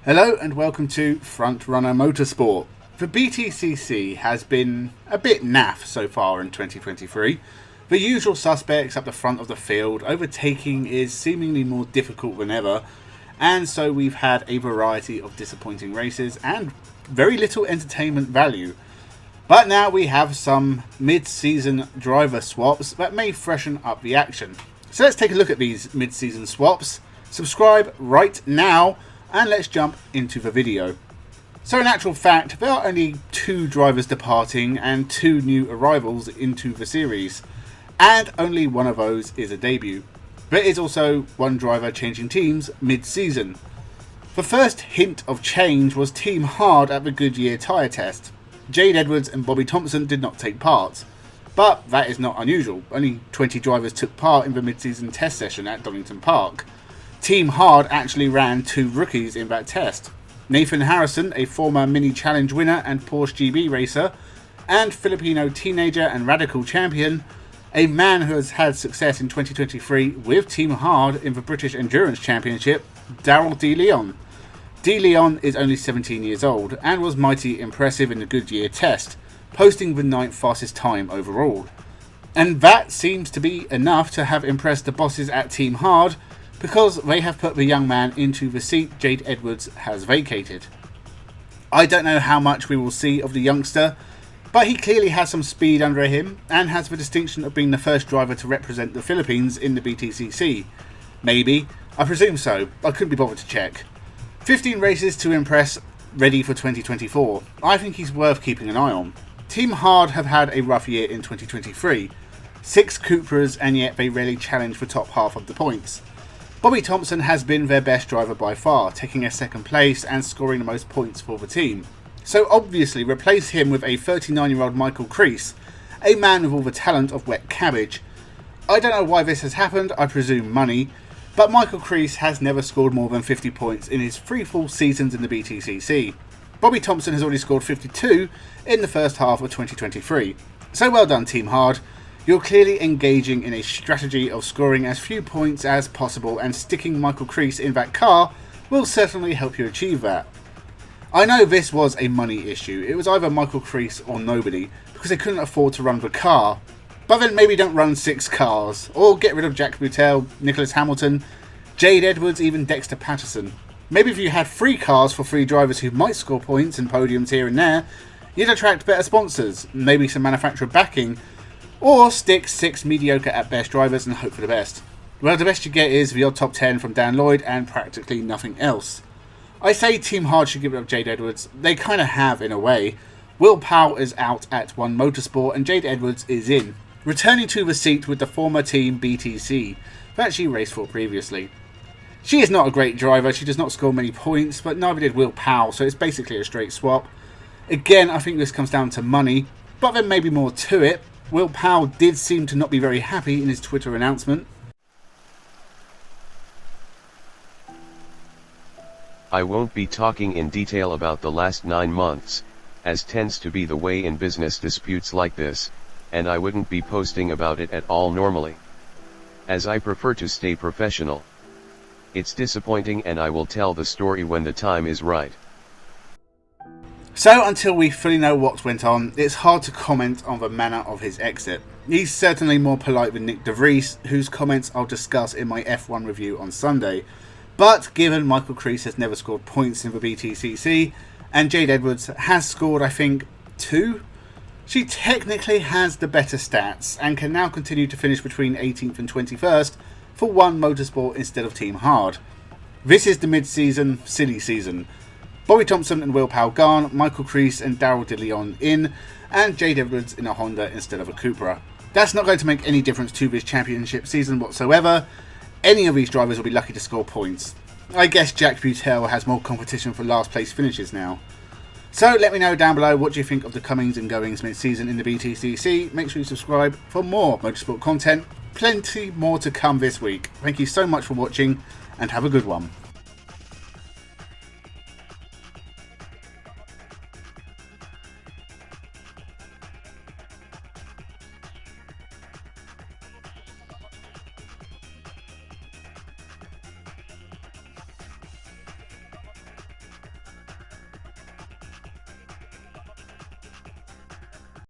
Hello and welcome to Frontrunner Motorsport. The BTCC has been a bit naff so far in 2023. The usual suspects up the front of the field, overtaking is seemingly more difficult than ever, and so we've had a variety of disappointing races and very little entertainment value. But now we have some mid-season driver swaps that may freshen up the action. So let's take a look at these mid-season swaps. Subscribe right now and let's jump into the video. So in actual fact, there are only 2 drivers departing and 2 new arrivals into the series. And only one of those is a debut. There is also 1 driver changing teams mid-season. The first hint of change was Team Hard at the Goodyear tyre test. Jade Edwards and Bobby Thompson did not take part. But that is not unusual. Only 20 drivers took part in the mid-season test session at Donington Park. Team Hard actually ran 2 rookies in that test. Nathan Harrison, a former Mini Challenge winner and Porsche GB racer, and Filipino teenager and radical champion, a man who has had success in 2023 with Team Hard in the British Endurance Championship, Daryl De Leon. De Leon is only 17 years old and was mighty impressive in the Goodyear test, posting the 9th fastest time overall. And that seems to be enough to have impressed the bosses at Team Hard, because they have put the young man into the seat Jade Edwards has vacated. I don't know how much we will see of the youngster, but he clearly has some speed under him and has the distinction of being the first driver to represent the Philippines in the BTCC. Maybe, I presume so, I couldn't be bothered to check. 15 races to impress, ready for 2024. I think he's worth keeping an eye on. Team Hard have had a rough year in 2023. 6 Cupras and yet they rarely challenge the top half of the points. Bobby Thompson has been their best driver by far, taking a 2nd place and scoring the most points for the team. So obviously replace him with a 39-year-old Michael Creese, a man with all the talent of wet cabbage. I don't know why this has happened, I presume money, but Michael Creese has never scored more than 50 points in his 3 full seasons in the BTCC. Bobby Thompson has already scored 52 in the first half of 2023. So well done Team Hard. You're clearly engaging in a strategy of scoring as few points as possible, and sticking Michael Creese in that car will certainly help you achieve that. I know this was a money issue. It was either Michael Creese or nobody, because they couldn't afford to run the car. But then maybe don't run 6 cars, or get rid of Jack Butel, Nicholas Hamilton, Jade Edwards, even Dexter Patterson. Maybe if you had 3 cars for 3 drivers who might score points and podiums here and there, you'd attract better sponsors, maybe some manufacturer backing, or stick 6 mediocre at best drivers and hope for the best. Well, the best you get is the odd top 10 from Dan Lloyd and practically nothing else. I say Team Hard should give it up Jade Edwards. They kind of have in a way. Will Powell is out at One Motorsport and Jade Edwards is in, returning to the seat with the former team BTC that she raced for previously. She is not a great driver, she does not score many points, but neither did Will Powell, so it's basically a straight swap. Again, I think this comes down to money, but there may be more to it. Will Powell did seem to not be very happy in his Twitter announcement. I won't be talking in detail about the last 9 months, as tends to be the way in business disputes like this, and I wouldn't be posting about it at all normally, as I prefer to stay professional. It's disappointing and I will tell the story when the time is right. So until we fully know what went on, it's hard to comment on the manner of his exit. He's certainly more polite than Nick De Vries, whose comments I'll discuss in my F1 review on Sunday. But given Michael Creese has never scored points in the BTCC, and Jade Edwards has scored I think 2, she technically has the better stats and can now continue to finish between 18th and 21st for One Motorsport instead of Team Hard. This is the mid-season, silly season. Bobby Thompson and Will Powell gone, Michael Creese and Daryl De Leon in, and Jade Edwards in a Honda instead of a Cupra. That's not going to make any difference to this championship season whatsoever. Any of these drivers will be lucky to score points. I guess Jack Butel has more competition for last place finishes now. So let me know down below what you think of the comings and goings mid-season in the BTCC. Make sure you subscribe for more motorsport content. Plenty more to come this week. Thank you so much for watching and have a good one.